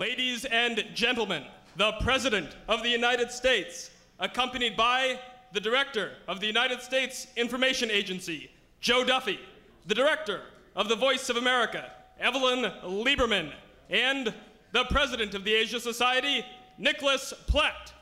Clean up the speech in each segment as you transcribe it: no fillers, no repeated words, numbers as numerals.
Ladies and gentlemen, the President of the United States, accompanied by the Director of the United States Information Agency, Joe Duffy, the Director of the Voice of America, Evelyn Lieberman, and the President of the Asia Society, Nicholas Platt.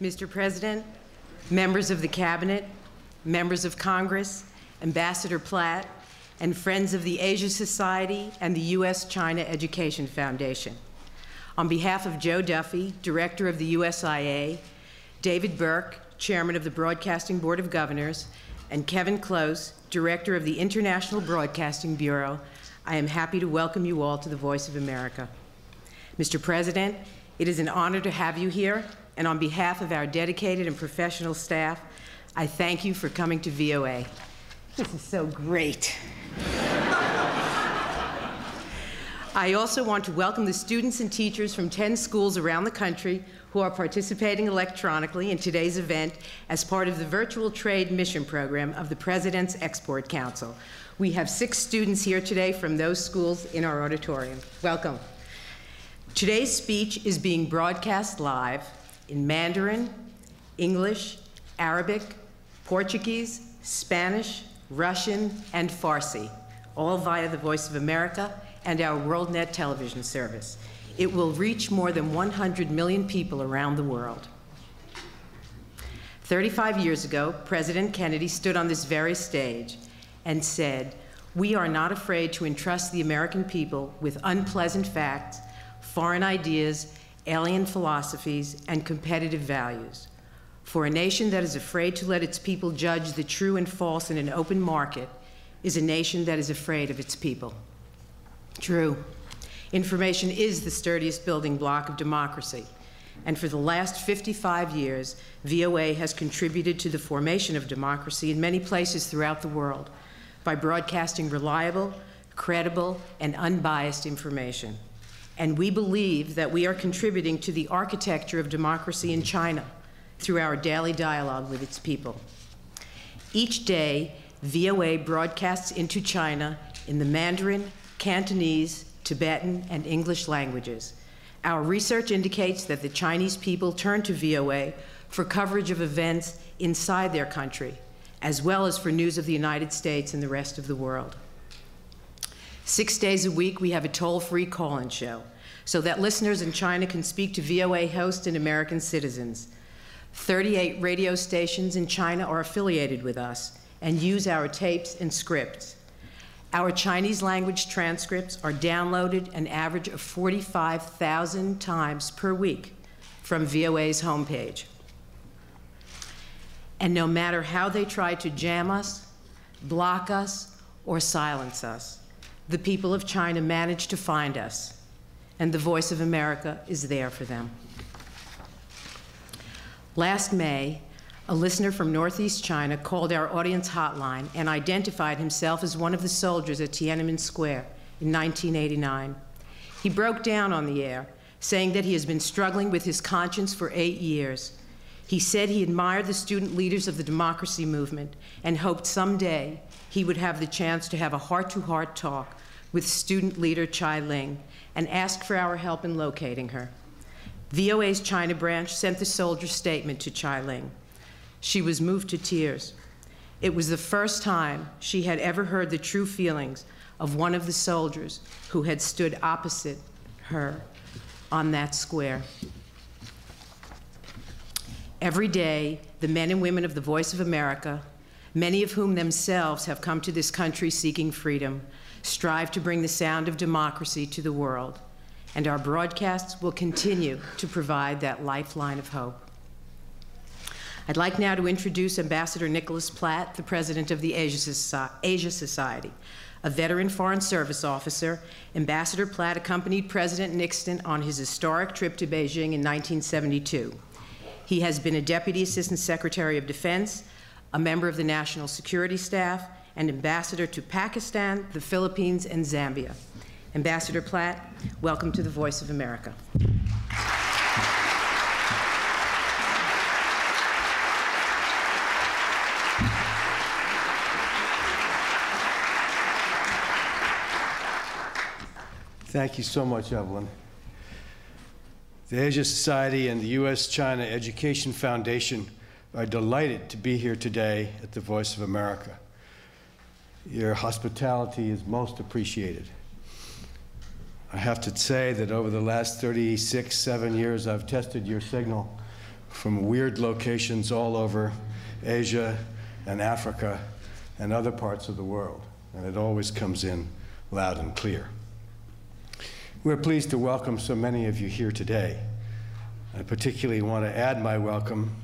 Mr. President, members of the Cabinet, members of Congress, Ambassador Platt, and friends of the Asia Society and the U.S.-China Education Foundation. On behalf of Joe Duffy, Director of the USIA, David Burke, Chairman of the Broadcasting Board of Governors, and Kevin Close, Director of the International Broadcasting Bureau, I am happy to welcome you all to the Voice of America. Mr. President, it is an honor to have you here, and on behalf of our dedicated and professional staff, I thank you for coming to VOA. This is so great. I also want to welcome the students and teachers from 10 schools around the country who are participating electronically in today's event as part of the Virtual Trade Mission Program of the President's Export Council. We have 6 students here today from those schools in our auditorium. Welcome. Today's speech is being broadcast live in Mandarin, English, Arabic, Portuguese, Spanish, Russian, and Farsi, all via the Voice of America and our WorldNet television service. It will reach more than 100 million people around the world. 35 years ago, President Kennedy stood on this very stage and said, "We are not afraid to entrust the American people with unpleasant facts, foreign ideas, alien philosophies, and competitive values. For a nation that is afraid to let its people judge the true and false in an open market is a nation that is afraid of its people." True. Information is the sturdiest building block of democracy, and for the last 55 years, VOA has contributed to the formation of democracy in many places throughout the world by broadcasting reliable, credible, and unbiased information. And we believe that we are contributing to the architecture of democracy in China through our daily dialogue with its people. Each day, VOA broadcasts into China in the Mandarin, Cantonese, Tibetan, and English languages. Our research indicates that the Chinese people turn to VOA for coverage of events inside their country, as well as for news of the United States and the rest of the world. 6 days a week, we have a toll-free call-in show so that listeners in China can speak to VOA hosts and American citizens. 38 radio stations in China are affiliated with us and use our tapes and scripts. Our Chinese language transcripts are downloaded an average of 45,000 times per week from VOA's homepage. And no matter how they try to jam us, block us, or silence us, the people of China managed to find us, and the Voice of America is there for them. Last May, a listener from Northeast China called our audience hotline and identified himself as one of the soldiers at Tiananmen Square in 1989. He broke down on the air, saying that he has been struggling with his conscience for 8 years. He said he admired the student leaders of the democracy movement and hoped someday he would have the chance to have a heart-to-heart talk with student leader Chai Ling and asked for our help in locating her. VOA's China branch sent the soldier's statement to Chai Ling. She was moved to tears. It was the first time she had ever heard the true feelings of one of the soldiers who had stood opposite her on that square. Every day, the men and women of the Voice of America, many of whom themselves have come to this country seeking freedom, strive to bring the sound of democracy to the world, and our broadcasts will continue to provide that lifeline of hope. I'd like now to introduce Ambassador Nicholas Platt, the President of the Asia Society. A veteran Foreign Service officer, Ambassador Platt accompanied President Nixon on his historic trip to Beijing in 1972. He has been a Deputy Assistant Secretary of Defense, a member of the National Security Staff, and ambassador to Pakistan, the Philippines, and Zambia. Ambassador Platt, welcome to the Voice of America. Thank you so much, Evelyn. The Asia Society and the U.S.-China Education Foundation are delighted to be here today at the Voice of America. Your hospitality is most appreciated. I have to say that over the last 36-7 years, I've tested your signal from weird locations all over Asia and Africa and other parts of the world, and it always comes in loud and clear. We're pleased to welcome so many of you here today. I particularly want to add my welcome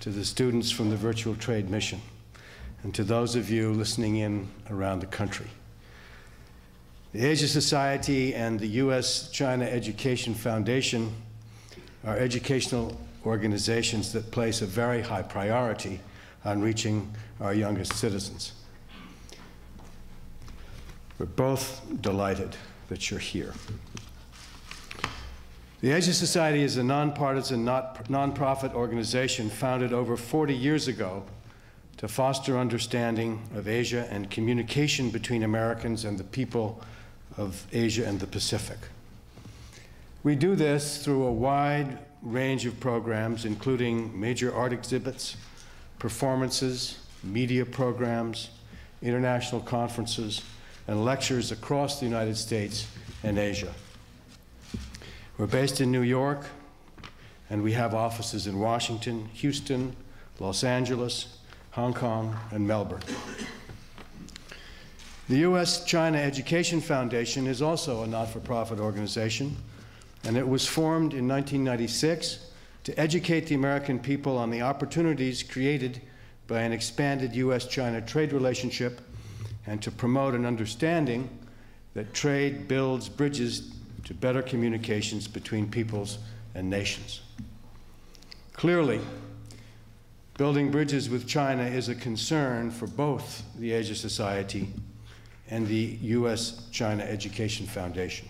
to the students from the Virtual Trade Mission and to those of you listening in around the country. The Asia Society and the U.S.-China Education Foundation are educational organizations that place a very high priority on reaching our youngest citizens. We're both delighted that you're here. The Asia Society is a nonpartisan, nonprofit organization founded over 40 years ago to foster understanding of Asia and communication between Americans and the people of Asia and the Pacific. We do this through a wide range of programs, including major art exhibits, performances, media programs, international conferences, and lectures across the United States and Asia. We're based in New York, and we have offices in Washington, Houston, Los Angeles, Hong Kong, and Melbourne. The U.S.-China Education Foundation is also a not-for-profit organization, and it was formed in 1996 to educate the American people on the opportunities created by an expanded U.S.-China trade relationship and to promote an understanding that trade builds bridges to better communications between peoples and nations. Clearly, building bridges with China is a concern for both the Asia Society and the U.S.-China Education Foundation.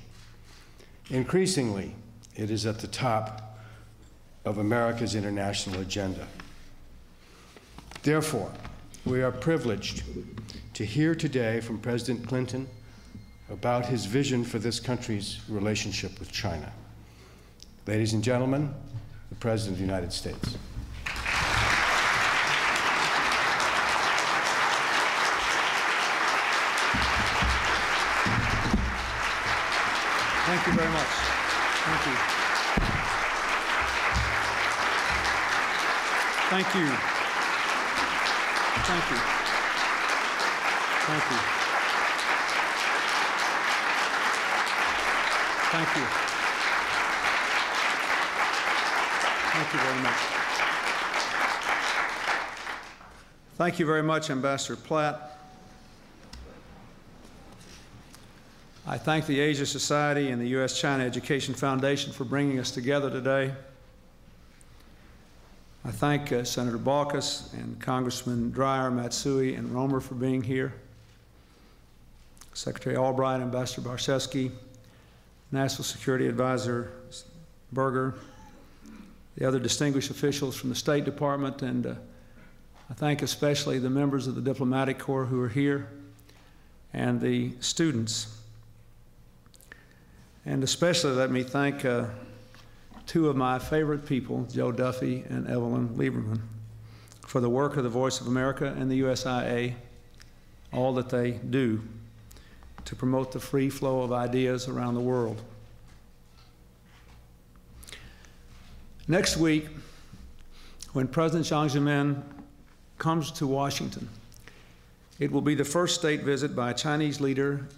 Increasingly, it is at the top of America's international agenda. Therefore, we are privileged to hear today from President Clinton about his vision for this country's relationship with China. Ladies and gentlemen, the President of the United States. Thank you very much. Thank you. Thank you. Thank you. Thank you. Thank you. Thank you very much. Thank you very much, Ambassador Platt. I thank the Asia Society and the U.S.-China Education Foundation for bringing us together today. I thank Senator Baucus and Congressman Dreyer, Matsui, and Romer for being here. Secretary Albright, Ambassador Barshevsky, National Security Advisor Berger, the other distinguished officials from the State Department, and I thank especially the members of the Diplomatic Corps who are here, and the students. And especially let me thank two of my favorite people, Joe Duffy and Evelyn Lieberman, for the work of the Voice of America and the USIA, all that they do to promote the free flow of ideas around the world. Next week, when President Jiang Zemin comes to Washington It will be the first state visit by a Chinese leader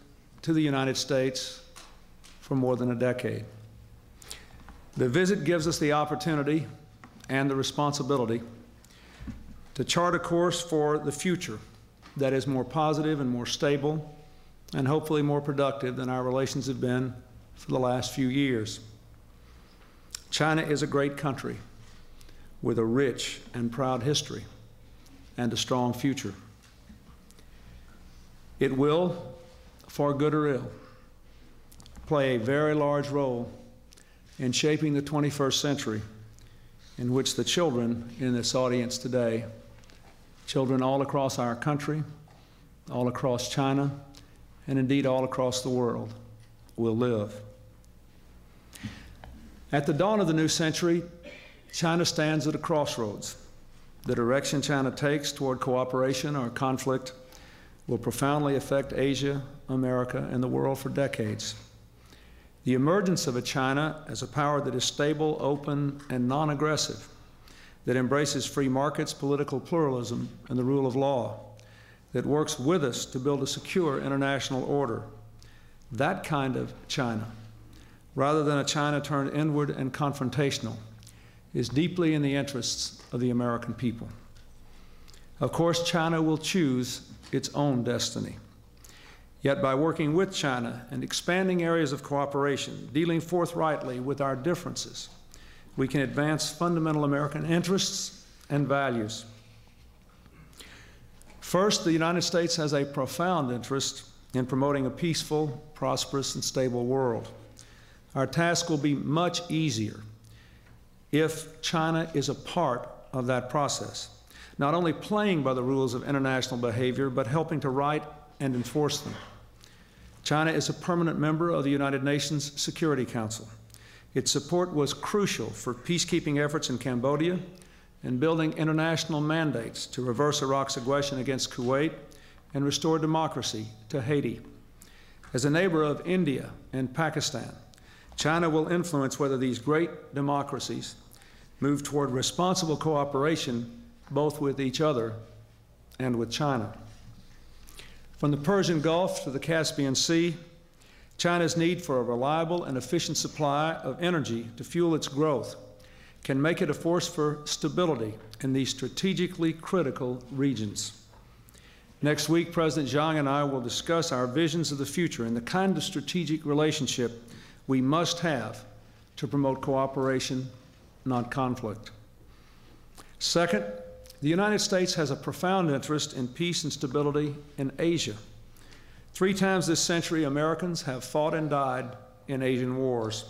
to the United States for more than a decade. The visit gives us the opportunity and the responsibility to chart a course for the future that is more positive and more stable and hopefully more productive than our relations have been for the last few years. China is a great country with a rich and proud history and a strong future. It will, for good or ill, play a very large role in shaping the 21st century, in which the children in this audience today, children all across our country, all across China, and indeed all across the world, will live. At the dawn of the new century, China stands at a crossroads. The direction China takes toward cooperation or conflict will profoundly affect Asia, America, and the world for decades. The emergence of a China as a power that is stable, open, and non-aggressive, that embraces free markets, political pluralism, and the rule of law, that works with us to build a secure international order. That kind of China, rather than a China turned inward and confrontational, is deeply in the interests of the American people. Of course, China will choose its own destiny. Yet by working with China and expanding areas of cooperation, dealing forthrightly with our differences, we can advance fundamental American interests and values. First, the United States has a profound interest in promoting a peaceful, prosperous, and stable world. Our task will be much easier if China is a part of that process, not only playing by the rules of international behavior, but helping to write and enforce them. China is a permanent member of the United Nations Security Council. Its support was crucial for peacekeeping efforts in Cambodia and building international mandates to reverse Iraq's aggression against Kuwait and restore democracy to Haiti. As a neighbor of India and Pakistan, China will influence whether these great democracies move toward responsible cooperation both with each other and with China. From the Persian Gulf to the Caspian Sea, China's need for a reliable and efficient supply of energy to fuel its growth can make it a force for stability in these strategically critical regions. Next week, President Zhang and I will discuss our visions of the future and the kind of strategic relationship we must have to promote cooperation, not conflict. Second, the United States has a profound interest in peace and stability in Asia. 3 times this century, Americans have fought and died in Asian wars.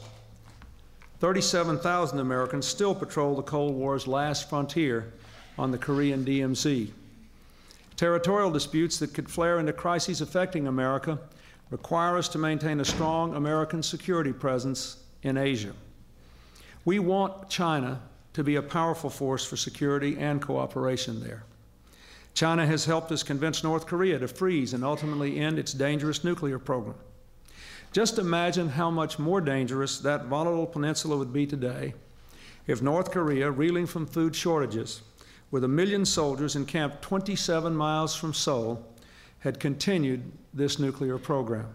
37,000 Americans still patrol the Cold War's last frontier on the Korean DMZ. Territorial disputes that could flare into crises affecting America require us to maintain a strong American security presence in Asia. We want China to be a powerful force for security and cooperation there. China has helped us convince North Korea to freeze and ultimately end its dangerous nuclear program. Just imagine how much more dangerous that volatile peninsula would be today if North Korea, reeling from food shortages, with 1 million soldiers encamped 27 miles from Seoul, had continued this nuclear program.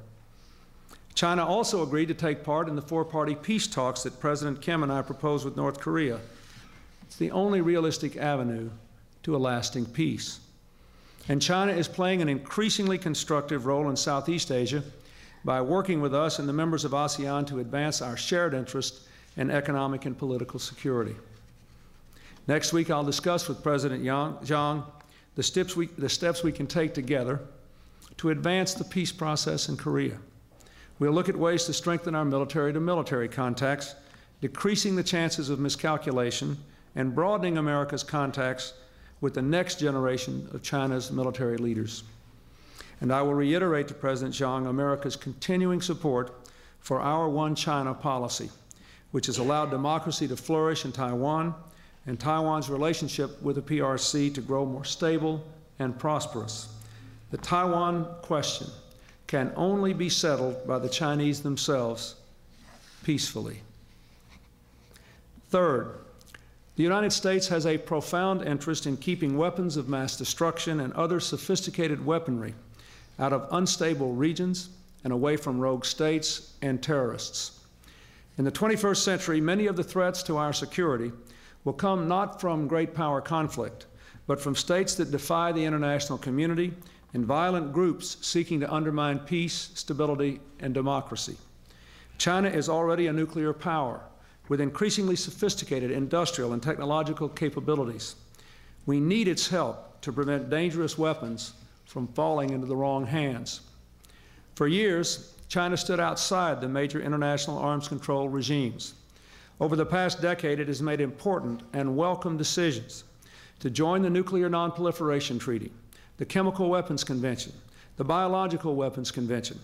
China also agreed to take part in the 4-party peace talks that President Kim and I proposed with North Korea. It's the only realistic avenue to a lasting peace. And China is playing an increasingly constructive role in Southeast Asia by working with us and the members of ASEAN to advance our shared interest in economic and political security. Next week, I'll discuss with President Zhang the steps we can take together to advance the peace process in Korea. We'll look at ways to strengthen our military-to-military contacts, decreasing the chances of miscalculation, and broadening America's contacts with the next generation of China's military leaders. And I will reiterate to President Zhang America's continuing support for our One China policy, which has allowed democracy to flourish in Taiwan and Taiwan's relationship with the PRC to grow more stable and prosperous. The Taiwan question can only be settled by the Chinese themselves peacefully. Third, the The United States has a profound interest in keeping weapons of mass destruction and other sophisticated weaponry out of unstable regions and away from rogue states and terrorists. In the 21st century, many of the threats to our security will come not from great power conflict, but from states that defy the international community and violent groups seeking to undermine peace, stability, and democracy. China is already a nuclear power with increasingly sophisticated industrial and technological capabilities. We need its help to prevent dangerous weapons from falling into the wrong hands. For years, China stood outside the major international arms control regimes. Over the past decade, it has made important and welcome decisions to join the Nuclear Non-Proliferation Treaty, the Chemical Weapons Convention, the Biological Weapons Convention,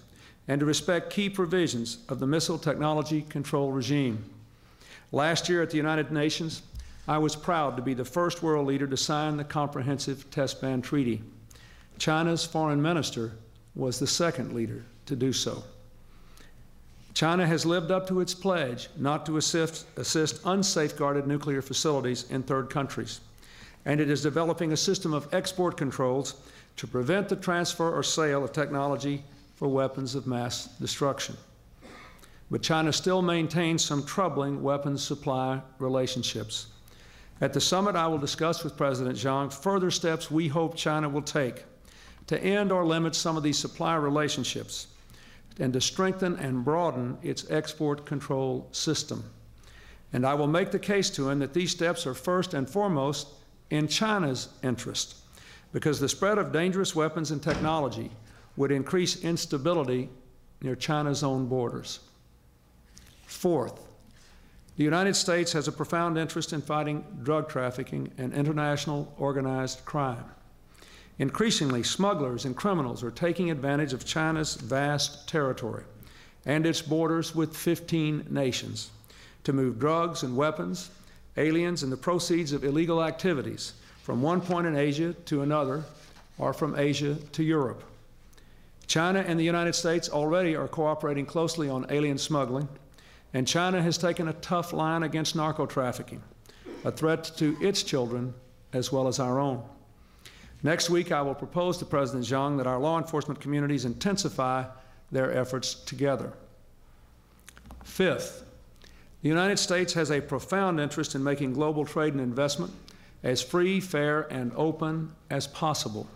and to respect key provisions of the Missile Technology Control Regime. Last year at the United Nations, I was proud to be the first world leader to sign the Comprehensive Test Ban Treaty. China's foreign minister was the second leader to do so. China has lived up to its pledge not to assist unsafeguarded nuclear facilities in third countries, and it is developing a system of export controls to prevent the transfer or sale of technology for weapons of mass destruction. But China still maintains some troubling weapons supply relationships. At the summit, I will discuss with President Zhang further steps we hope China will take to end or limit some of these supply relationships and to strengthen and broaden its export control system. And I will make the case to him that these steps are first and foremost in China's interest, because the spread of dangerous weapons and technology would increase instability near China's own borders. Fourth, the United States has a profound interest in fighting drug trafficking and international organized crime. Increasingly, smugglers and criminals are taking advantage of China's vast territory and its borders with 15 nations to move drugs and weapons, aliens, and the proceeds of illegal activities from one point in Asia to another or from Asia to Europe. China and the United States already are cooperating closely on alien smuggling, and China has taken a tough line against narco-trafficking, a threat to its children as well as our own. Next week, I will propose to President Zhang that our law enforcement communities intensify their efforts together. Fifth, the United States has a profound interest in making global trade and investment as free, fair, and open as possible.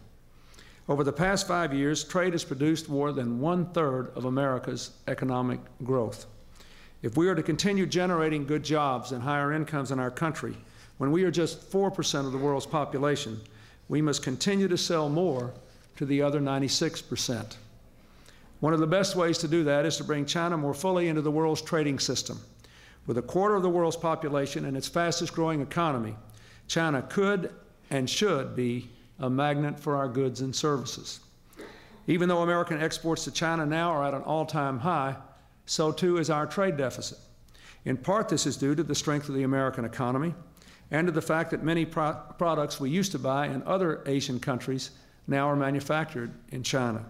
Over the past 5 years, trade has produced more than 1/3 of America's economic growth. If we are to continue generating good jobs and higher incomes in our country, when we are just 4% of the world's population, we must continue to sell more to the other 96%. One of the best ways to do that is to bring China more fully into the world's trading system. With 1/4 of the world's population and its fastest growing economy, China could and should be a magnet for our goods and services. Even though American exports to China now are at an all-time high, so too is our trade deficit. In part, this is due to the strength of the American economy and to the fact that many products we used to buy in other Asian countries now are manufactured in China.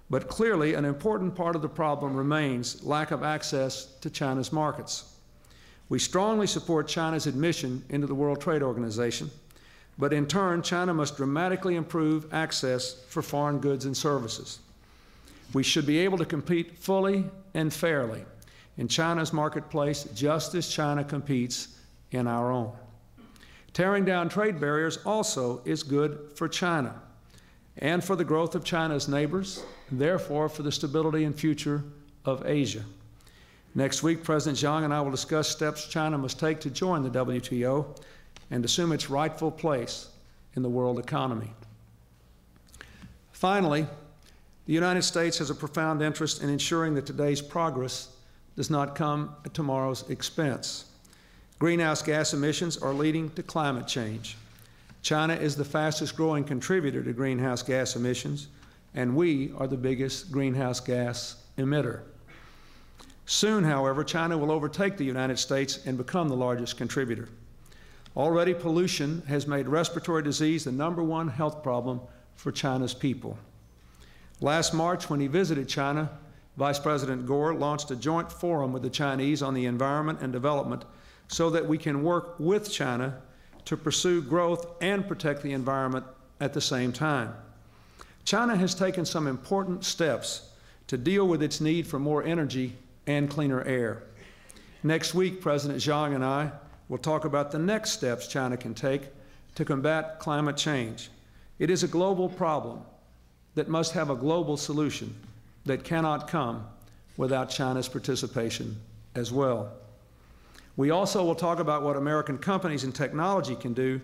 But clearly, an important part of the problem remains lack of access to China's markets. We strongly support China's admission into the World Trade Organization, but in turn, China must dramatically improve access for foreign goods and services. We should be able to compete fully and fairly in China's marketplace, just as China competes in our own. Tearing down trade barriers also is good for China and for the growth of China's neighbors, and therefore for the stability and future of Asia. Next week, President Zhang and I will discuss steps China must take to join the WTO and assume its rightful place in the world economy. Finally, the United States has a profound interest in ensuring that today's progress does not come at tomorrow's expense. Greenhouse gas emissions are leading to climate change. China is the fastest growing contributor to greenhouse gas emissions, and we are the biggest greenhouse gas emitter. Soon, however, China will overtake the United States and become the largest contributor. Already, pollution has made respiratory disease the #1 health problem for China's people. Last March, when he visited China, Vice President Gore launched a joint forum with the Chinese on the environment and development so that we can work with China to pursue growth and protect the environment at the same time. China has taken some important steps to deal with its need for more energy and cleaner air. Next week, President Zhang and I will talk about the next steps China can take to combat climate change. It is a global problem that must have a global solution that cannot come without China's participation as well. We also will talk about what American companies and technology can do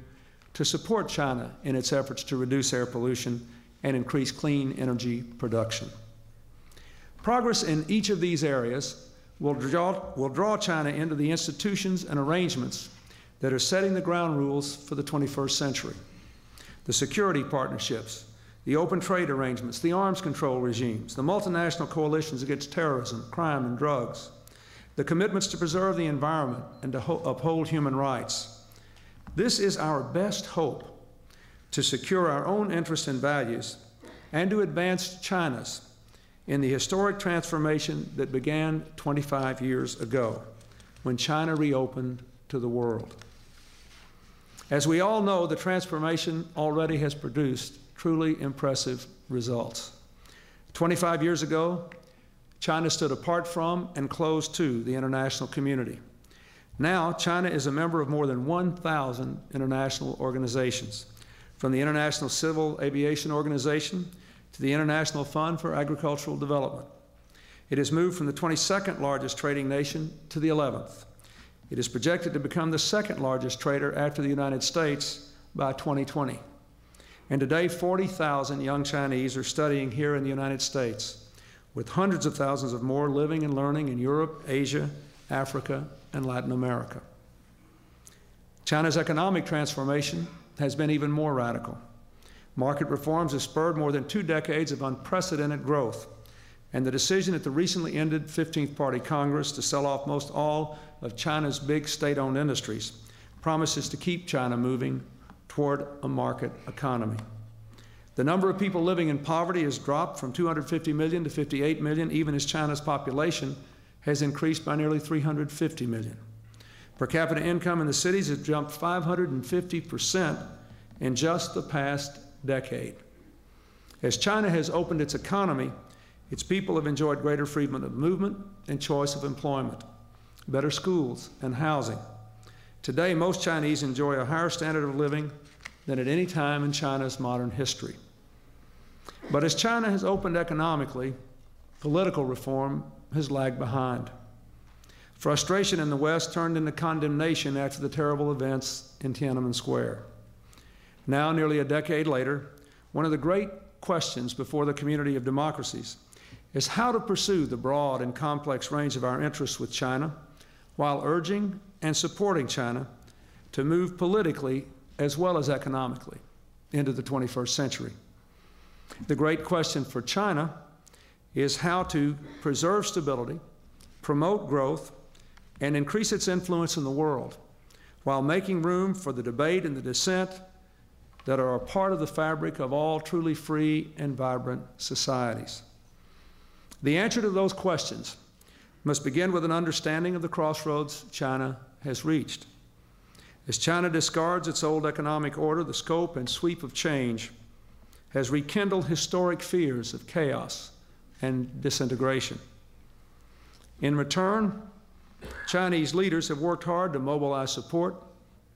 to support China in its efforts to reduce air pollution and increase clean energy production. Progress in each of these areas will draw China into the institutions and arrangements that are setting the ground rules for the 21st century. The security partnerships, the open trade arrangements, the arms control regimes, the multinational coalitions against terrorism, crime, and drugs, the commitments to preserve the environment and to uphold human rights. This is our best hope to secure our own interests and values and to advance China's in the historic transformation that began 25 years ago when China reopened to the world. As we all know, the transformation already has produced truly impressive results. 25 years ago, China stood apart from and closed to the international community. Now, China is a member of more than 1,000 international organizations, from the International Civil Aviation Organization to the International Fund for Agricultural Development. It has moved from the 22nd largest trading nation to the 11th. It is projected to become the second largest trader after the United States by 2020. And today, 40,000 young Chinese are studying here in the United States, with hundreds of thousands of more living and learning in Europe, Asia, Africa, and Latin America. China's economic transformation has been even more radical. Market reforms have spurred more than 2 decades of unprecedented growth, and the decision at the recently ended 15th Party Congress to sell off most all of China's big state-owned industries promises to keep China moving toward a market economy. The number of people living in poverty has dropped from 250 million to 58 million, even as China's population has increased by nearly 350 million. Per capita income in the cities has jumped 550% in just the past decade. As China has opened its economy, its people have enjoyed greater freedom of movement and choice of employment, better schools and housing. Today, most Chinese enjoy a higher standard of living than at any time in China's modern history. But as China has opened economically, political reform has lagged behind. Frustration in the West turned into condemnation after the terrible events in Tiananmen Square. Now, nearly a decade later, one of the great questions before the community of democracies is how to pursue the broad and complex range of our interests with China while urging and supporting China to move politically as well as economically into the 21st century. The great question for China is how to preserve stability, promote growth, and increase its influence in the world while making room for the debate and the dissent that are a part of the fabric of all truly free and vibrant societies. The answer to those questions must begin with an understanding of the crossroads China has reached. As China discards its old economic order, the scope and sweep of change has rekindled historic fears of chaos and disintegration. In return, Chinese leaders have worked hard to mobilize support,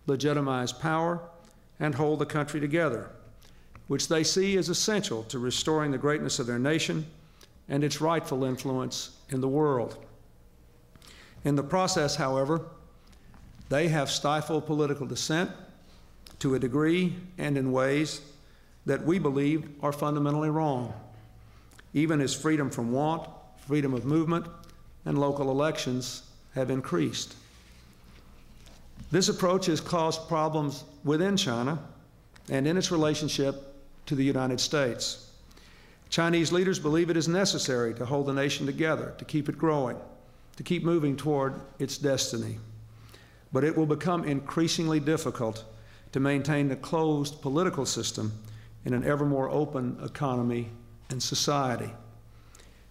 legitimize power, and hold the country together, which they see as essential to restoring the greatness of their nation and its rightful influence in the world. In the process, however, they have stifled political dissent to a degree and in ways that we believe are fundamentally wrong, even as freedom from want, freedom of movement, and local elections have increased. This approach has caused problems within China and in its relationship to the United States. Chinese leaders believe it is necessary to hold the nation together, to keep it growing, to keep moving toward its destiny. But it will become increasingly difficult to maintain a closed political system in an ever more open economy and society.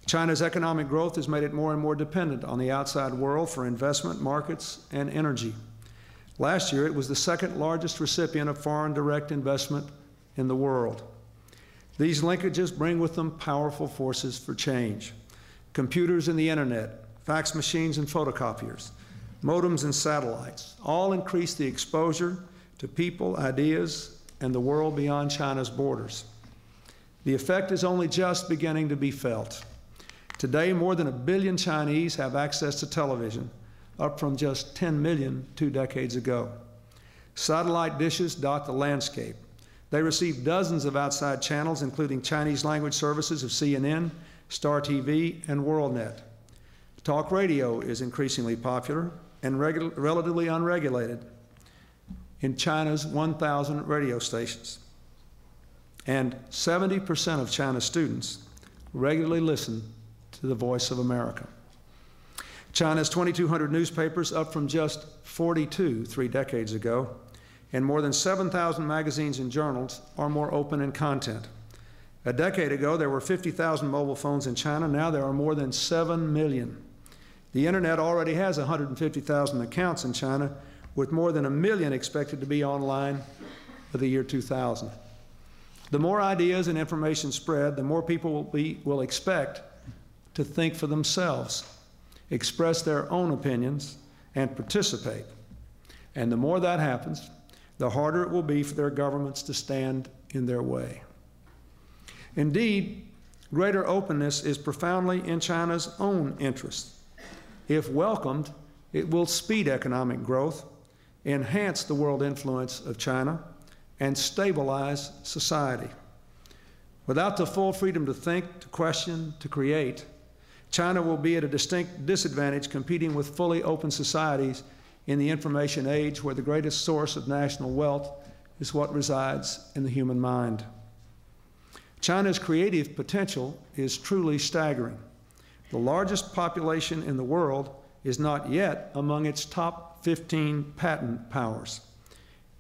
China's economic growth has made it more and more dependent on the outside world for investment, markets, and energy. Last year, it was the second largest recipient of foreign direct investment in the world. These linkages bring with them powerful forces for change. Computers and the internet, fax machines and photocopiers, modems and satellites, all increase the exposure to people, ideas, and the world beyond China's borders. The effect is only just beginning to be felt. Today, more than 1 billion Chinese have access to television, up from just 10 million 2 decades ago. Satellite dishes dot the landscape. They receive dozens of outside channels, including Chinese language services of CNN, Star TV, and WorldNet. Talk radio is increasingly popular and relatively unregulated in China's 1,000 radio stations. And 70% of China's students regularly listen to the Voice of America. China's 2,200 newspapers, up from just 42 3 decades ago, and more than 7,000 magazines and journals are more open in content. A decade ago, there were 50,000 mobile phones in China. Now there are more than 7 million. The internet already has 150,000 accounts in China, with more than 1 million expected to be online for the year 2000. The more ideas and information spread, the more people will expect to think for themselves, express their own opinions, and participate. And the more that happens, the harder it will be for their governments to stand in their way. Indeed, greater openness is profoundly in China's own interest. If welcomed, it will speed economic growth, enhance the world influence of China, and stabilize society. Without the full freedom to think, to question, to create, China will be at a distinct disadvantage competing with fully open societies in the information age, where the greatest source of national wealth is what resides in the human mind. China's creative potential is truly staggering. The largest population in the world is not yet among its top 15 patent powers.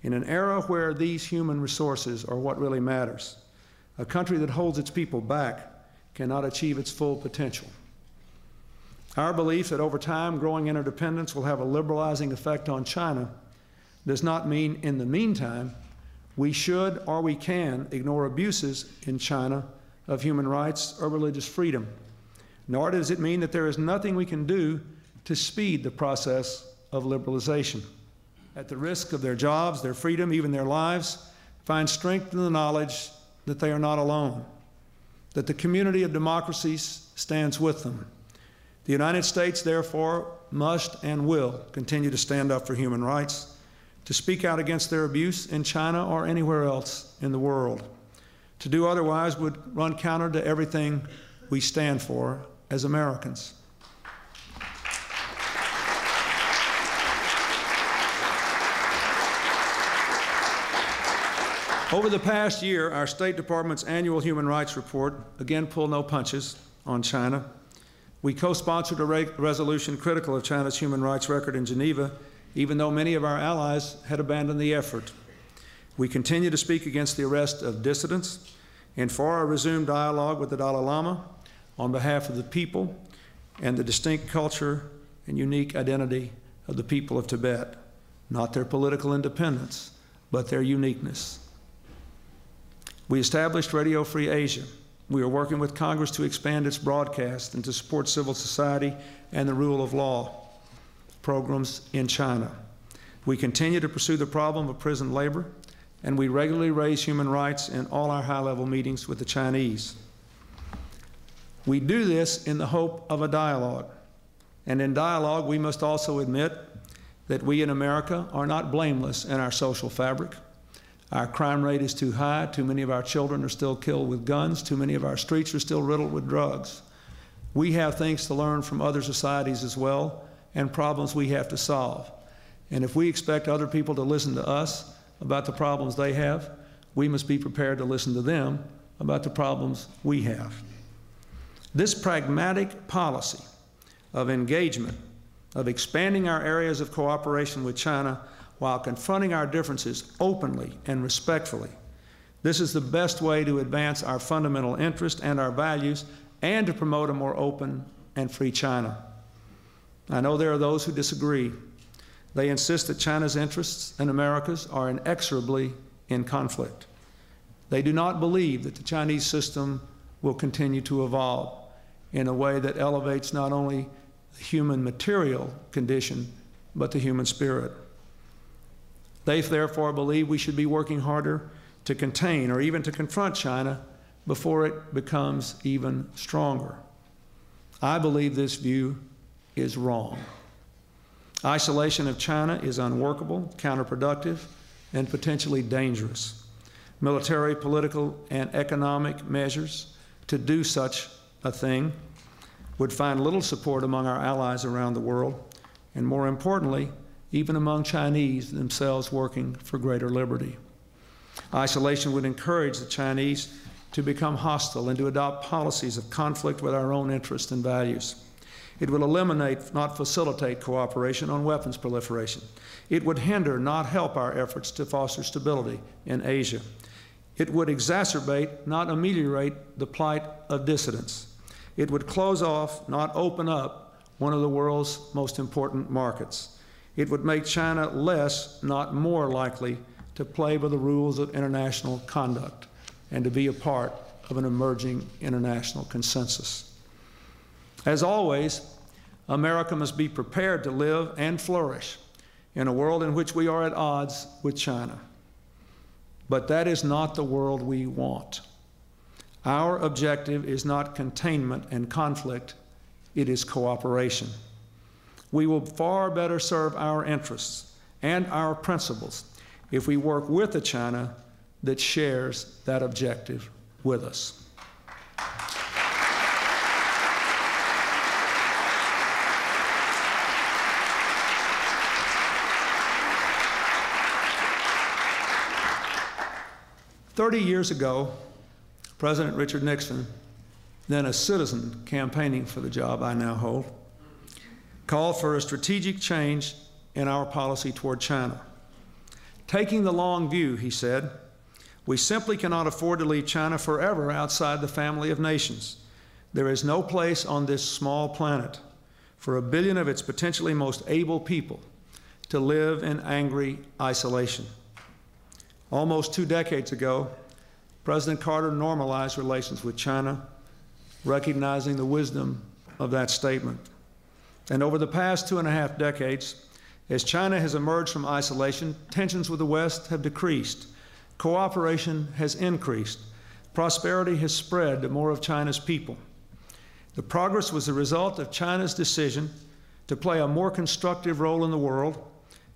In an era where these human resources are what really matters, a country that holds its people back cannot achieve its full potential. Our belief that over time growing interdependence will have a liberalizing effect on China does not mean in the meantime we should or we can ignore abuses in China of human rights or religious freedom. Nor does it mean that there is nothing we can do to speed the process of liberalization. At the risk of their jobs, their freedom, even their lives, find strength in the knowledge that they are not alone, that the community of democracies stands with them. The United States, therefore, must and will continue to stand up for human rights, to speak out against their abuse in China or anywhere else in the world. To do otherwise would run counter to everything we stand for as Americans. Over the past year, our State Department's annual Human Rights Report again pulled no punches on China. We co-sponsored a resolution critical of China's human rights record in Geneva, even though many of our allies had abandoned the effort. We continue to speak against the arrest of dissidents and for a resumed dialogue with the Dalai Lama on behalf of the people and the distinct culture and unique identity of the people of Tibet, not their political independence, but their uniqueness. We established Radio Free Asia. We are working with Congress to expand its broadcast and to support civil society and the rule of law programs in China. We continue to pursue the problem of prison labor, and we regularly raise human rights in all our high-level meetings with the Chinese. We do this in the hope of a dialogue. And in dialogue, we must also admit that we in America are not blameless in our social fabric. Our crime rate is too high. Too many of our children are still killed with guns. Too many of our streets are still riddled with drugs. We have things to learn from other societies as well, and problems we have to solve. And if we expect other people to listen to us about the problems they have, we must be prepared to listen to them about the problems we have. This pragmatic policy of engagement, of expanding our areas of cooperation with China while confronting our differences openly and respectfully, this is the best way to advance our fundamental interests and our values and to promote a more open and free China. I know there are those who disagree. They insist that China's interests and America's are inexorably in conflict. They do not believe that the Chinese system will continue to evolve in a way that elevates not only the human material condition, but the human spirit. They therefore believe we should be working harder to contain or even to confront China before it becomes even stronger. I believe this view is wrong. Isolation of China is unworkable, counterproductive, and potentially dangerous. Military, political, and economic measures to do such a thing would find little support among our allies around the world, and more importantly, even among Chinese themselves working for greater liberty. Isolation would encourage the Chinese to become hostile and to adopt policies of conflict with our own interests and values. It would eliminate, not facilitate, cooperation on weapons proliferation. It would hinder, not help, our efforts to foster stability in Asia. It would exacerbate, not ameliorate, the plight of dissidents. It would close off, not open up, one of the world's most important markets. It would make China less, not more likely to play by the rules of international conduct and to be a part of an emerging international consensus. As always, America must be prepared to live and flourish in a world in which we are at odds with China. But that is not the world we want. Our objective is not containment and conflict, it is cooperation. We will far better serve our interests and our principles if we work with a China that shares that objective with us. "30 years ago, President Richard Nixon, then a citizen campaigning for the job I now hold, called for a strategic change in our policy toward China. Taking the long view, he said, we simply cannot afford to leave China forever outside the family of nations. There is no place on this small planet for 1 billion of its potentially most able people to live in angry isolation. Almost 2 decades ago, President Carter normalized relations with China, recognizing the wisdom of that statement. And over the past 2.5 decades, as China has emerged from isolation, tensions with the West have decreased, cooperation has increased, prosperity has spread to more of China's people. The progress was the result of China's decision to play a more constructive role in the world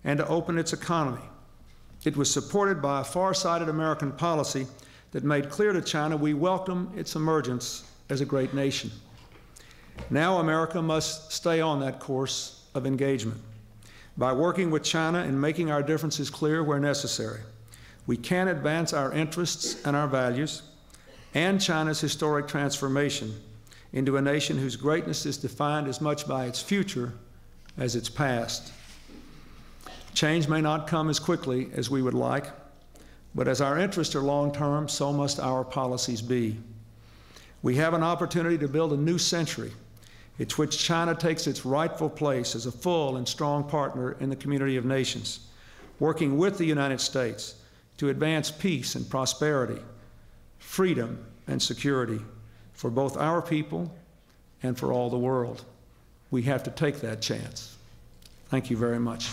and to open its economy. It was supported by a far-sighted American policy that made clear to China we welcome its emergence as a great nation. Now America must stay on that course of engagement. By working with China and making our differences clear where necessary, we can advance our interests and our values and China's historic transformation into a nation whose greatness is defined as much by its future as its past. Change may not come as quickly as we would like, but as our interests are long-term, so must our policies be. We have an opportunity to build a new century in which China takes its rightful place as a full and strong partner in the community of nations, working with the United States to advance peace and prosperity, freedom and security for both our people and for all the world. We have to take that chance. Thank you very much.